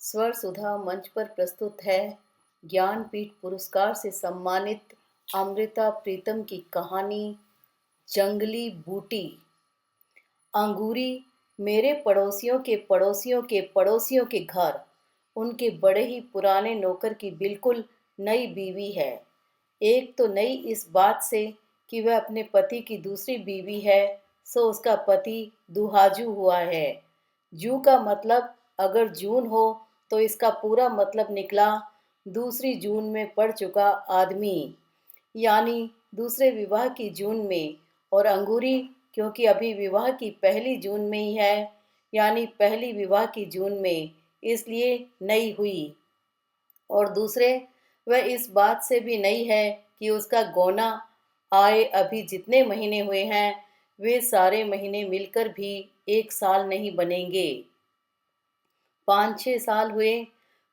स्वर सुधा मंच पर प्रस्तुत है ज्ञानपीठ पुरस्कार से सम्मानित अमृता प्रीतम की कहानी जंगली बूटी। अंगूरी मेरे पड़ोसियों के पड़ोसियों के पड़ोसियों के घर उनके बड़े ही पुराने नौकर की बिल्कुल नई बीवी है। एक तो नई इस बात से कि वह अपने पति की दूसरी बीवी है, सो उसका पति दुहाजू हुआ है। जू का मतलब अगर जून हो तो इसका पूरा मतलब निकला दूसरी जून में पड़ चुका आदमी, यानी दूसरे विवाह की जून में। और अंगूरी क्योंकि अभी विवाह की पहली जून में ही है, यानी पहली विवाह की जून में, इसलिए नई हुई। और दूसरे वह इस बात से भी नई है कि उसका गौना आए अभी जितने महीने हुए हैं वे सारे महीने मिलकर भी एक साल नहीं बनेंगे। 5-6 साल हुए।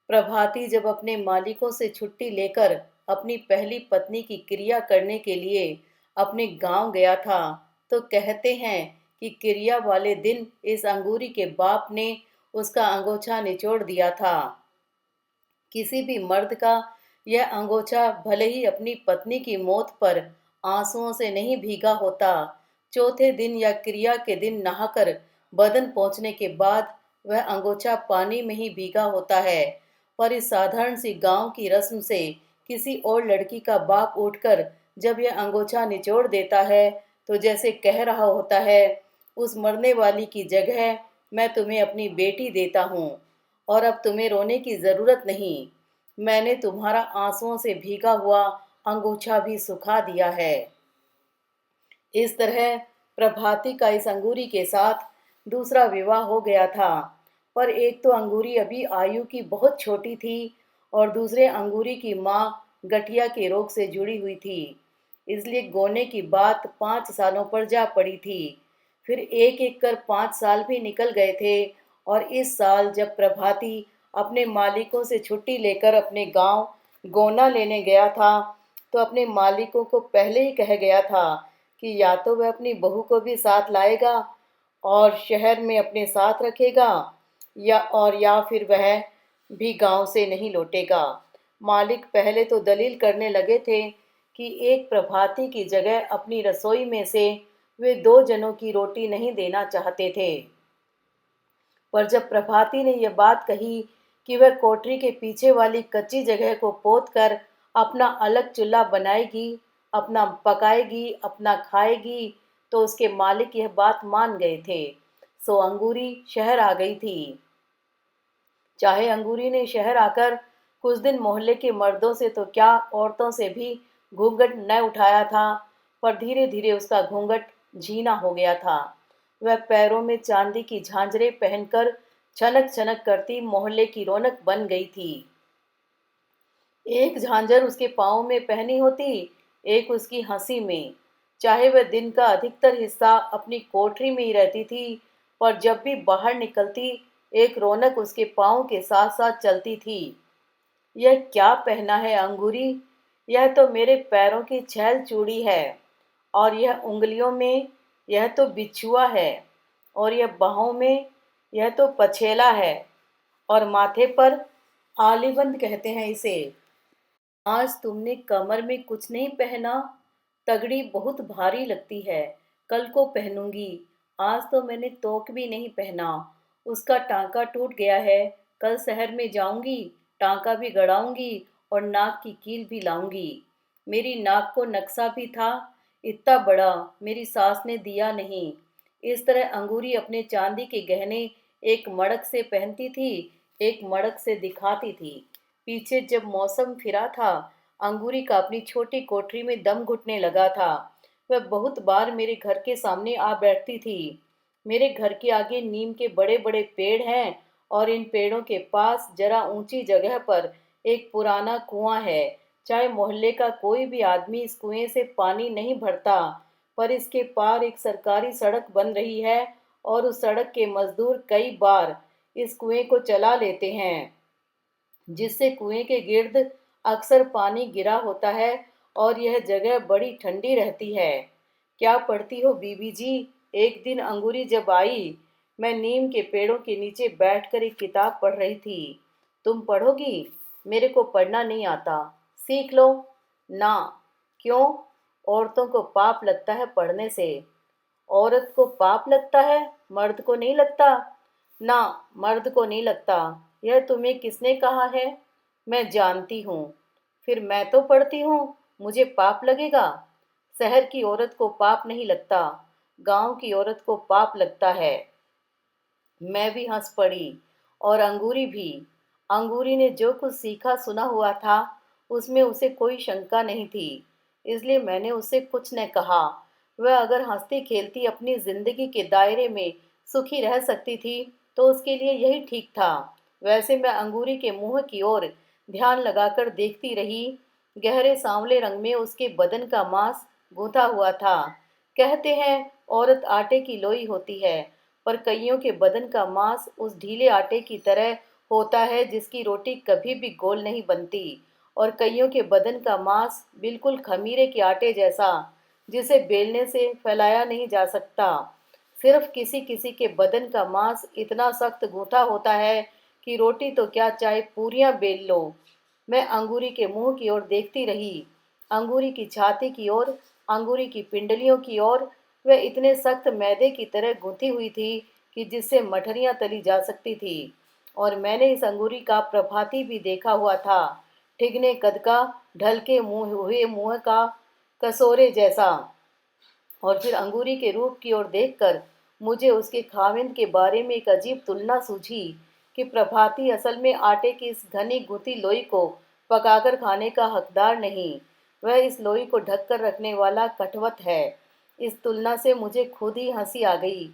प्रभाती जब अपने मालिकों से छुट्टी लेकर अपनी पहली पत्नी की क्रिया करने के लिए अपने गांव गया था, तो कहते हैं कि क्रिया वाले दिन इस अंगूरी के बाप ने उसका अंगोछा निचोड़ दिया था। किसी भी मर्द का यह अंगोछा भले ही अपनी पत्नी की मौत पर आंसुओं से नहीं भीगा होता, चौथे दिन या क्रिया के दिन नहाकर बदन पहुंचने के बाद वह अंगोछा पानी में ही भीगा होता है। पर इस साधारण सी गांव की रस्म से किसी और लड़की का बाप उठकर जब यह अंगोछा निचोड़ देता है, तो जैसे कह रहा होता है, उस मरने वाली की जगह मैं तुम्हें अपनी बेटी देता हूँ और अब तुम्हें रोने की जरूरत नहीं। मैंने तुम्हारा आंसुओं से भीगा हुआ अंगोछा भी सुखा दिया है। इस तरह प्रभाती का इस अंगूरी के साथ दूसरा विवाह हो गया था। पर एक तो अंगूरी अभी आयु की बहुत छोटी थी और दूसरे अंगूरी की माँ गठिया के रोग से जुड़ी हुई थी, इसलिए गोने की बात 5 सालों पर जा पड़ी थी। फिर एक एक कर 5 साल भी निकल गए थे। और इस साल जब प्रभाती अपने मालिकों से छुट्टी लेकर अपने गांव गोना लेने गया था, तो अपने मालिकों को पहले ही कह गया था कि या तो वह अपनी बहू को भी साथ लाएगा और शहर में अपने साथ रखेगा, या फिर वह भी गांव से नहीं लौटेगा। मालिक पहले तो दलील करने लगे थे कि एक प्रभाती की जगह अपनी रसोई में से वे 2 जनों की रोटी नहीं देना चाहते थे। पर जब प्रभाती ने यह बात कही कि वह कोठरी के पीछे वाली कच्ची जगह को पोत कर अपना अलग चूल्हा बनाएगी, अपना पकाएगी, अपना खाएगी, तो उसके मालिक यह बात मान गए थे। सो अंगूरी शहर आ गई थी। चाहे अंगूरी ने शहर आकर कुछ दिन मोहल्ले के मर्दों से तो क्या, औरतों से भी घूंघट न उठाया था, पर धीरे धीरे उसका घूंघट झीना हो गया था। वह पैरों में चांदी की झांझरें पहनकर छनक छनक करती मोहल्ले की रौनक बन गई थी। एक झांझर उसके पाँव में पहनी होती, एक उसकी हंसी में। चाहे वह दिन का अधिकतर हिस्सा अपनी कोठरी में ही रहती थी, पर जब भी बाहर निकलती एक रौनक उसके पाँव के साथ साथ चलती थी। यह क्या पहना है अंगूरी? यह तो मेरे पैरों की छैल चूड़ी है। और यह उंगलियों में, यह तो बिछुआ है। और यह बाहों में, यह तो पछेला है। और माथे पर आलीबंद कहते हैं इसे। आज तुमने कमर में कुछ नहीं पहना? तगड़ी बहुत भारी लगती है। कल को पहनूंगी। आज तो मैंने तोक भी नहीं पहना, उसका टांका टूट गया है। कल शहर में जाऊंगी, टांका भी गड़ाऊंगी और नाक की कील भी लाऊंगी। मेरी नाक को नक्शा भी था, इतना बड़ा मेरी सास ने दिया नहीं। इस तरह अंगूरी अपने चांदी के गहने एक मड़क से पहनती थी, एक मड़क से दिखाती थी। पीछे जब मौसम फिरा था, अंगूरी का अपनी छोटी कोठरी में दम घुटने लगा था। वह बहुत बार मेरे घर के सामने आ बैठती थी। मेरे घर के आगे नीम के बड़े बड़े पेड़ हैं और इन पेड़ों के पास जरा ऊंची जगह पर एक पुराना कुआं है। चाहे मोहल्ले का कोई भी आदमी इस कुएं से पानी नहीं भरता, पर इसके पार एक सरकारी सड़क बन रही है और उस सड़क के मजदूर कई बार इस कुएं को चला लेते हैं, जिससे कुएं के गिर्द अक्सर पानी गिरा होता है और यह जगह बड़ी ठंडी रहती है। क्या पढ़ती हो बीबी जी? एक दिन अंगूरी जब आई, मैं नीम के पेड़ों के नीचे बैठकर एक किताब पढ़ रही थी। तुम पढ़ोगी? मेरे को पढ़ना नहीं आता। सीख लो। ना। क्यों? औरतों को पाप लगता है पढ़ने से। औरत को पाप लगता है, मर्द को नहीं लगता? ना, मर्द को नहीं लगता। यह तुम्हें किसने कहा है? मैं जानती हूँ। फिर मैं तो पढ़ती हूँ, मुझे पाप लगेगा? शहर की औरत को पाप नहीं लगता, गांव की औरत को पाप लगता है। मैं भी हंस पड़ी, और अंगूरी भी। अंगूरी ने जो कुछ सीखा सुना हुआ था, उसमें उसे कोई शंका नहीं थी, इसलिए मैंने उससे कुछ न कहा। वह अगर हंसती खेलती अपनी जिंदगी के दायरे में सुखी रह सकती थी, तो उसके लिए यही ठीक था। वैसे मैं अंगूरी के मुंह की ओर ध्यान लगाकर देखती रही। गहरे सांवले रंग में उसके बदन का मांस गूंथा हुआ था। कहते हैं औरत आटे की लोई होती है, पर कइयों के बदन का मांस उस ढीले आटे की तरह होता है जिसकी रोटी कभी भी गोल नहीं बनती, और कइयों के बदन का मांस बिल्कुल खमीरे के आटे जैसा, जिसे बेलने से फैलाया नहीं जा सकता। सिर्फ किसी किसी के बदन का मांस इतना सख्त गूंथा होता है कि रोटी तो क्या, चाहे पूरियां बेल लो। मैं अंगूरी के मुंह की ओर देखती रही, अंगूरी की छाती की ओर, अंगूरी की पिंडलियों की ओर। वह इतने सख्त मैदे की तरह गूंथी हुई थी कि जिससे मठरियां तली जा सकती थी। और मैंने इस अंगूरी का प्रभाती भी देखा हुआ था, ठिगने कद का, ढलके मुंह हुए मुंह का, कसोरे जैसा। और फिर अंगूरी के रूप की ओर देखकर मुझे उसके खाविंद के बारे में एक अजीब तुलना सूझी कि प्रभाती असल में आटे की इस घनी गुथी लोई को पकाकर खाने का हकदार नहीं, वह इस लोई को ढककर रखने वाला कठवत है। इस तुलना से मुझे खुद ही हंसी आ गई,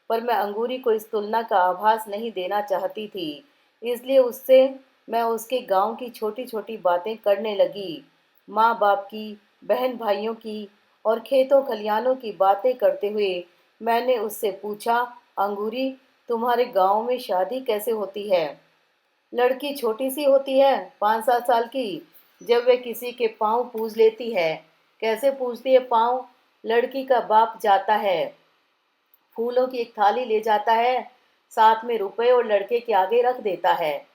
पर मैं अंगूरी को इस तुलना का आभास नहीं देना चाहती थी, इसलिए उससे मैं उसके गांव की छोटी छोटी बातें करने लगी। माँ बाप की, बहन भाइयों की, और खेतों खलियानों की बातें करते हुए मैंने उससे पूछा, अंगूरी, तुम्हारे गांव में शादी कैसे होती है? लड़की छोटी सी होती है, 5-7 साल की। जब वे किसी के पाँव पूज लेती है। कैसे पूजती है पाँव? लड़की का बाप जाता है, फूलों की एक थाली ले जाता है, साथ में रुपए, और लड़के के आगे रख देता है।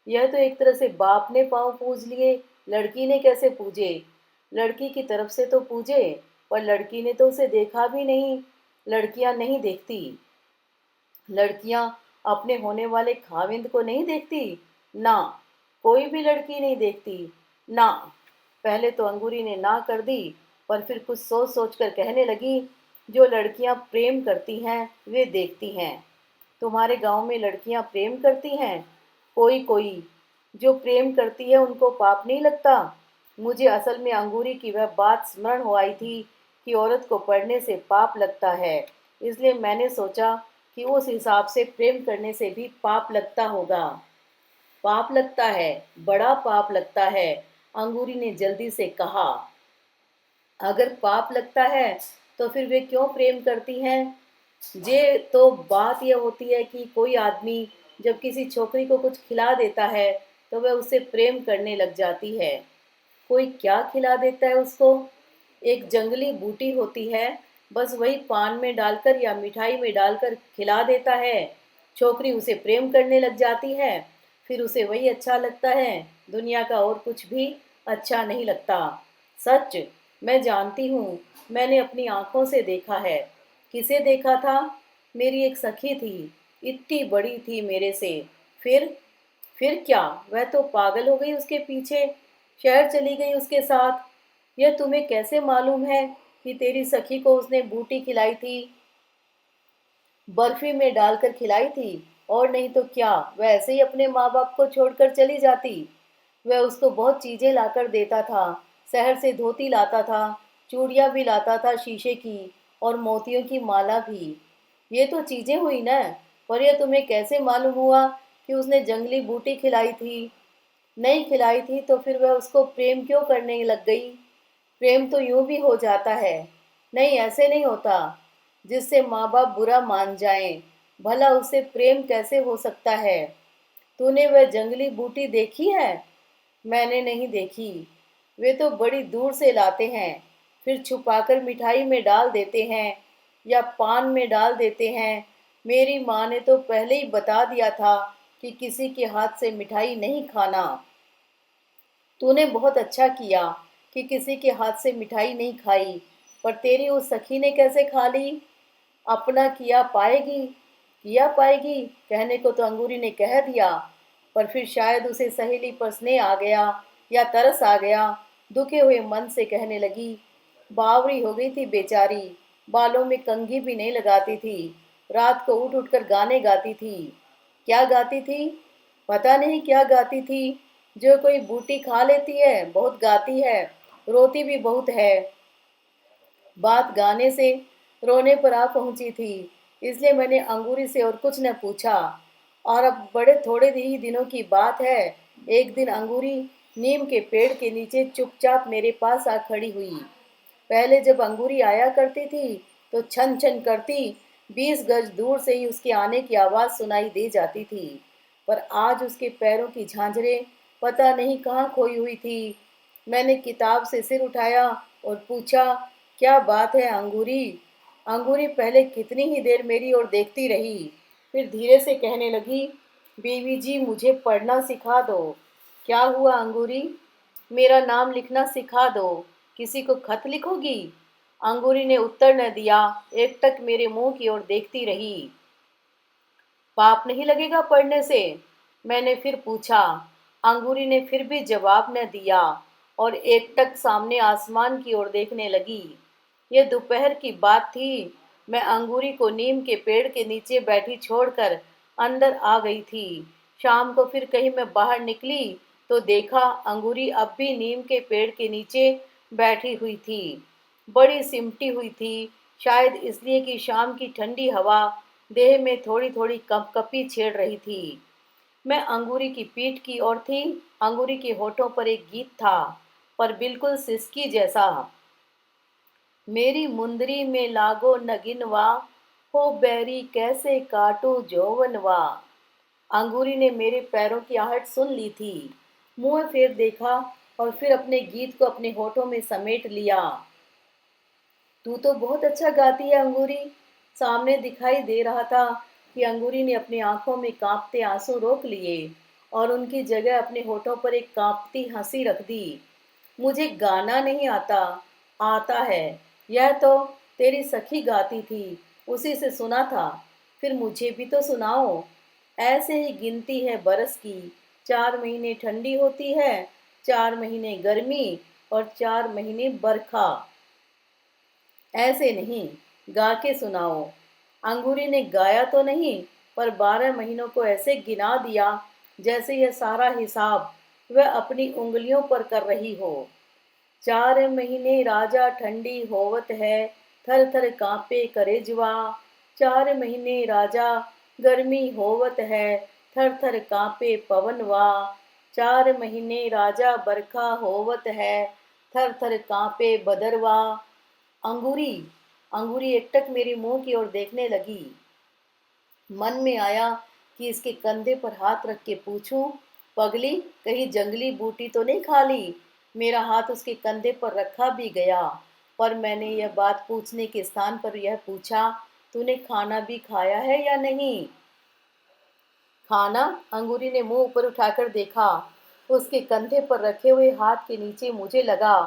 यह तो एक तरह से बाप ने पाँव पूज लिए, लड़की ने कैसे पूजे? लड़की की तरफ से तो पूजे, पर लड़की ने तो उसे देखा भी नहीं। लड़कियां नहीं देखती। लड़कियां अपने होने वाले खाविंद को नहीं देखती। ना, कोई भी लड़की नहीं देखती। ना। पहले तो अंगूरी ने ना कर दी, पर फिर कुछ सोच सोच कर कहने लगी, जो लड़कियां प्रेम करती हैं वे देखती हैं। तुम्हारे गांव में लड़कियां प्रेम करती हैं? कोई कोई। जो प्रेम करती है उनको पाप नहीं लगता? मुझे असल में अंगूरी की वह बात स्मरण हो आई थी कि औरत को पढ़ने से पाप लगता है, इसलिए मैंने सोचा कि उस हिसाब से प्रेम करने से भी पाप लगता होगा। पाप लगता है, बड़ा पाप लगता है, अंगूरी ने जल्दी से कहा। अगर पाप लगता है तो फिर वे क्यों प्रेम करती हैं? ये तो बात यह होती है कि कोई आदमी जब किसी छोकरी को कुछ खिला देता है तो वह उससे प्रेम करने लग जाती है। कोई क्या खिला देता है उसको? एक जंगली बूटी होती है, बस वही पान में डालकर या मिठाई में डालकर खिला देता है। छोकरी उसे प्रेम करने लग जाती है, फिर उसे वही अच्छा लगता है, दुनिया का और कुछ भी अच्छा नहीं लगता। सच, मैं जानती हूँ, मैंने अपनी आंखों से देखा है। किसे देखा था? मेरी एक सखी थी, इतनी बड़ी थी मेरे से। फिर फिर क्या? वह तो पागल हो गई उसके पीछे, शहर चली गई उसके साथ। यह तुम्हें कैसे मालूम है कि तेरी सखी को उसने बूटी खिलाई थी? बर्फी में डालकर खिलाई थी, और नहीं तो क्या वह ऐसे ही अपने माँ बाप को छोड़कर चली जाती? वह उसको बहुत चीजें लाकर देता था, शहर से धोती लाता था, चूड़ियाँ भी लाता था शीशे की, और मोतियों की माला भी। ये तो चीजें हुई ना, पर यह तुम्हें कैसे मालूम हुआ कि उसने जंगली बूटी खिलाई थी? नहीं खिलाई थी तो फिर वह उसको प्रेम क्यों करने लग गई? प्रेम तो यूं भी हो जाता है। नहीं, ऐसे नहीं होता, जिससे माँ बाप बुरा मान जाएं। भला उससे प्रेम कैसे हो सकता है? तूने वह जंगली बूटी देखी है? मैंने नहीं देखी। वे तो बड़ी दूर से लाते हैं, फिर छुपाकर मिठाई में डाल देते हैं या पान में डाल देते हैं। मेरी माँ ने तो पहले ही बता दिया था कि किसी के हाथ से मिठाई नहीं खाना। तूने बहुत अच्छा किया कि किसी के हाथ से मिठाई नहीं खाई, पर तेरी उस सखी ने कैसे खा ली? अपना किया पाएगी कहने को तो अंगूरी ने कह दिया, पर फिर शायद उसे सहेली पर स्नेह आ गया या तरस आ गया। दुखे हुए मन से कहने लगी, बावरी हो गई थी बेचारी, बालों में कंघी भी नहीं लगाती थी, रात को उठ उठ कर गाने गाती थी। क्या गाती थी? पता नहीं क्या गाती थी, जो कोई बूटी खा लेती है, बहुत गाती है, रोती भी बहुत है। बात गाने से रोने पर आ पहुंची थी, इसलिए मैंने अंगूरी से और कुछ न पूछा। और अब बड़े थोड़े ही दिनों की बात है, एक दिन अंगूरी नीम के पेड़ के नीचे चुपचाप मेरे पास आ खड़ी हुई। पहले जब अंगूरी आया करती थी तो छन छन करती 20 गज दूर से ही उसके आने की आवाज़ सुनाई दे जाती थी, पर आज उसके पैरों की झांझरें पता नहीं कहाँ खोई हुई थी। मैंने किताब से सिर उठाया और पूछा, क्या बात है अंगूरी? अंगूरी पहले कितनी ही देर मेरी ओर देखती रही, फिर धीरे से कहने लगी, बीवी जी मुझे पढ़ना सिखा दो। क्या हुआ अंगूरी? मेरा नाम लिखना सिखा दो। किसी को खत लिखोगी? अंगूरी ने उत्तर न दिया, एकटक मेरे मुंह की ओर देखती रही। पाप नहीं लगेगा पढ़ने से? मैंने फिर पूछा। अंगूरी ने फिर भी जवाब न दिया और एकटक सामने आसमान की ओर देखने लगी। ये दोपहर की बात थी। मैं अंगूरी को नीम के पेड़ के नीचे बैठी छोड़कर अंदर आ गई थी। शाम को फिर कहीं मैं बाहर निकली तो देखा अंगूरी अब भी नीम के पेड़ के नीचे बैठी हुई थी। बड़ी सिमटी हुई थी, शायद इसलिए कि शाम की ठंडी हवा देह में थोड़ी थोड़ी कंपकपी छेड़ रही थी। मैं अंगूरी की पीठ की ओर थी। अंगूरी के होठों पर एक गीत था, पर बिल्कुल सिसकी जैसा। मेरी मुंदरी में लागो नगिनवा, हो बैरी कैसे काटो जौवनवा। अंगूरी ने मेरे पैरों की आहट सुन ली थी। मुंह फेर देखा और फिर अपने गीत को अपने होठों में समेट लिया। तू तो बहुत अच्छा गाती है अंगूरी। सामने दिखाई दे रहा था कि अंगूरी ने अपनी आंखों में कांपते आंसू रोक लिए और उनकी जगह अपने होठों पर एक कांपती हंसी रख दी। मुझे गाना नहीं आता। आता है। यह तो तेरी सखी गाती थी, उसी से सुना था। फिर मुझे भी तो सुनाओ। ऐसे ही गिनती है बरस की। 4 महीने ठंडी होती है, 4 महीने गर्मी और 4 महीने बरखा। ऐसे नहीं, गा के सुनाओ। अंगूरी ने गाया तो नहीं, पर 12 महीनों को ऐसे गिना दिया जैसे यह सारा हिसाब वह अपनी उंगलियों पर कर रही हो। 4 महीने राजा ठंडी होवत है, थर थर कांपे करेजवा। 4 महीने राजा गर्मी होवत है, थर थर कांपे पवनवा। 4 महीने राजा बरखा होवत है, थर थर कांपे बदरवा। अंगूरी अंगूरी एकटक मेरे मुंह की ओर देखने लगी। मन में आया कि इसके कंधे पर हाथ रख के पूछूं, पगली कहीं जंगली बूटी तो नहीं खा ली? मेरा हाथ उसके कंधे पर रखा भी गया, पर मैंने यह बात पूछने के स्थान पर यह पूछा, तूने खाना भी खाया है या नहीं? खाना? अंगूरी ने मुंह ऊपर उठाकर देखा। उसके कंधे पर रखे हुए हाथ के नीचे मुझे लगा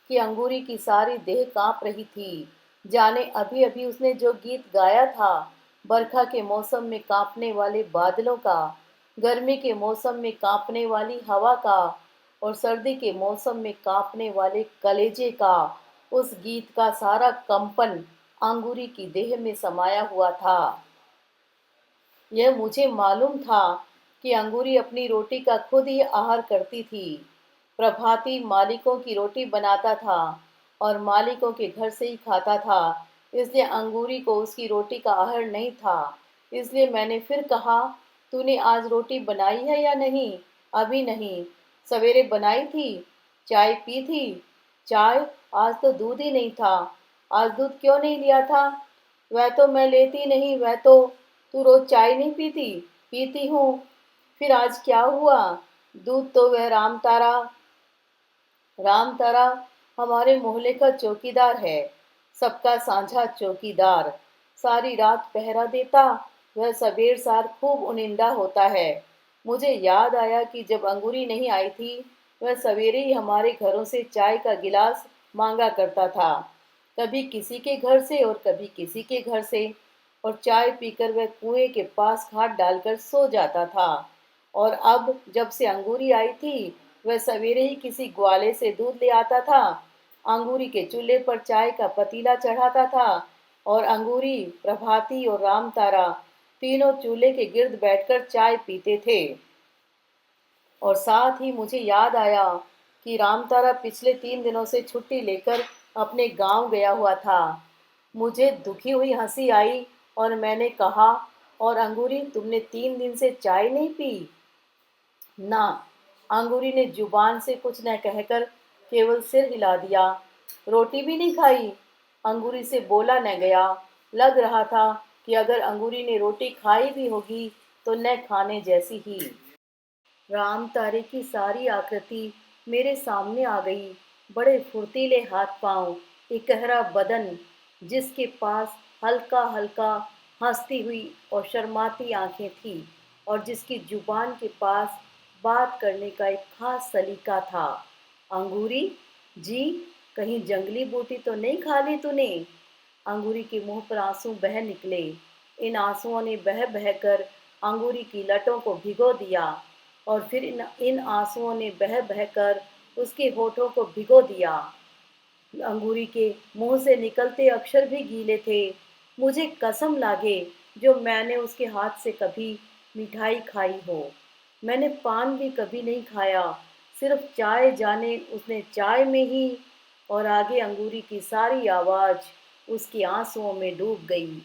कि अंगूरी की सारी देह कांप रही थी। जाने अभी अभी उसने जो गीत गाया था, बरखा के मौसम में कांपने वाले बादलों का, गर्मी के मौसम में कांपने वाली हवा का और सर्दी के मौसम में कांपने वाले कलेजे का, उस गीत का सारा कंपन अंगूरी की देह में समाया हुआ था। यह मुझे मालूम था कि अंगूरी अपनी रोटी का खुद ही आहार करती थी। प्रभाती मालिकों की रोटी बनाता था और मालिकों के घर से ही खाता था, इसलिए अंगूरी को उसकी रोटी का आहार नहीं था। इसलिए मैंने फिर कहा, तूने आज रोटी बनाई है या नहीं? अभी नहीं। सवेरे बनाई थी। चाय पी थी? चाय? आज तो दूध ही नहीं था। आज दूध क्यों नहीं लिया था? वह तो मैं लेती नहीं, वह तो। तू रोज चाय नहीं पीती? पीती हूँ। फिर आज क्या हुआ? दूध तो वह राम तारा हमारे मोहल्ले का चौकीदार है, सबका साझा चौकीदार। सारी रात पहरा देता। वह सबेर सार खूब उनिंदा होता है। मुझे याद आया कि जब अंगूरी नहीं आई थी, वह सवेरे ही हमारे घरों से चाय का गिलास मांगा करता था। कभी किसी के घर से और कभी किसी के घर से, और चाय पीकर वह कुएं के पास हाथ डालकर सो जाता था। और अब जब से अंगूरी आई थी, वह सवेरे ही किसी ग्वाले से दूध ले आता था, अंगूरी के चूल्हे पर चाय का पतीला चढ़ाता था, और अंगूरी, प्रभाती और रामतारा तीनों चूल्हे के गिर्द बैठकर चाय पीते थे। और साथ ही मुझे याद आया कि रामतारा पिछले 3 दिनों से छुट्टी लेकर अपने गांव गया हुआ था। मुझे दुखी हुई हंसी आई और मैंने कहा, और अंगूरी, तुमने 3 दिन से चाय नहीं पी? ना, अंगूरी ने जुबान से कुछ न कहकर केवल सिर हिला दिया। रोटी भी नहीं खाई? अंगूरी से बोला न गया। लग रहा था कि अगर अंगूरी ने रोटी खाई भी होगी तो न खाने जैसी ही। राम तारे की सारी आकृति मेरे सामने आ गई। बड़े फुर्तीले हाथ पांव, इकहरा बदन, जिसके पास हल्का हल्का हंसती हुई और शर्माती आंखें थी, और जिसकी जुबान के पास बात करने का एक खास सलीका था। अंगूरी जी, कहीं जंगली बूटी तो नहीं खा ली तूने? अंगूरी के मुंह पर आंसू बह निकले। इन आंसुओं ने बह बहकर अंगूरी की लटों को भिगो दिया, और फिर इन इन आंसुओं ने बह बहकर उसके होठों को भिगो दिया। अंगूरी के मुंह से निकलते अक्षर भी गीले थे। मुझे कसम लागे जो मैंने उसके हाथ से कभी मिठाई खाई हो। मैंने पान भी कभी नहीं खाया, सिर्फ चाय, जाने उसने चाय में ही। और आगे अंगूरी की सारी आवाज़ उसके आंसुओं में डूब गई।